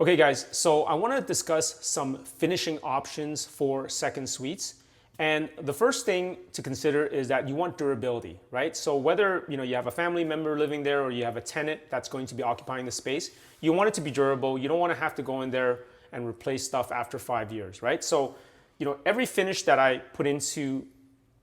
Okay guys, so I want to discuss some finishing options for second suites. And the first thing to consider is that you want durability, right? So whether you have a family member living there or you have a tenant that's going to be occupying the space, you want it to be durable. You don't want to have to go in there and replace stuff after 5 years, right? So every finish that I put into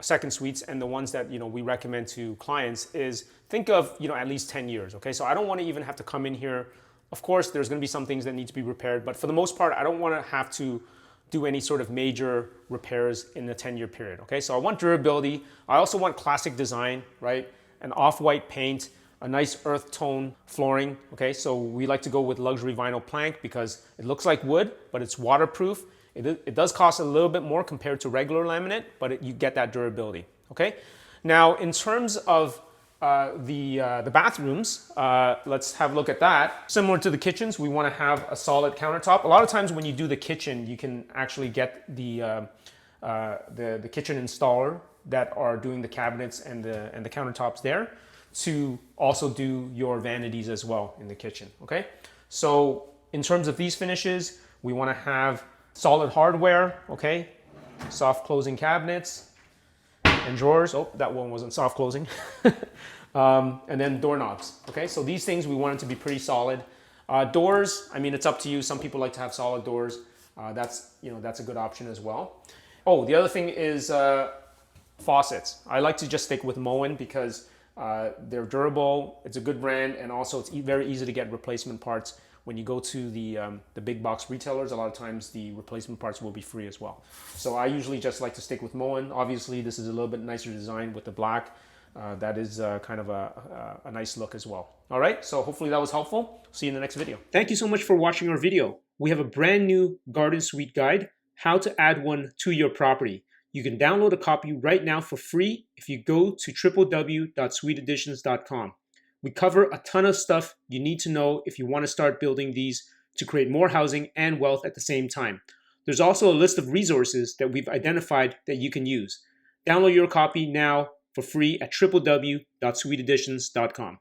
second suites and the ones that we recommend to clients is think of at least 10 years. Okay, so I don't want to even have to come in here. Of course there's going to be some things that need to be repaired, but for the most part I don't want to have to do any sort of major repairs in the 10-year period. Okay, so I want durability. I also want classic design, right? An off-white paint, a nice earth tone flooring. Okay, so we like to go with luxury vinyl plank because it looks like wood but it's waterproof. It does cost a little bit more compared to regular laminate, but you get that durability. Okay. Now, in terms of the bathrooms, let's have a look at that. Similar to the kitchens, we want to have a solid countertop. A lot of times when you do the kitchen, you can actually get the kitchen installer that are doing the cabinets and the countertops there to also do your vanities as well in the kitchen. Okay. So in terms of these finishes, we want to have solid hardware, okay? Soft closing cabinets and drawers. Oh, that one wasn't soft closing. And then doorknobs, okay? So these things, we want it to be pretty solid. Doors, I mean, it's up to you. Some people like to have solid doors. That's a good option as well. Oh, the other thing is faucets. I like to just stick with Moen because they're durable, it's a good brand, and also it's very easy to get replacement parts. When you go to the big box retailers, a lot of times the replacement parts will be free as well. So I usually just like to stick with Moen. Obviously, this is a little bit nicer design with the black. That is kind of a nice look as well. All right, so hopefully that was helpful. See you in the next video. Thank you so much for watching our video. We have a brand new garden suite guide, how to add one to your property. You can download a copy right now for free if you go to www.suiteeditions.com. We cover a ton of stuff you need to know if you want to start building these to create more housing and wealth at the same time. There's also a list of resources that we've identified that you can use. Download your copy now for free at www.suiteeditions.com.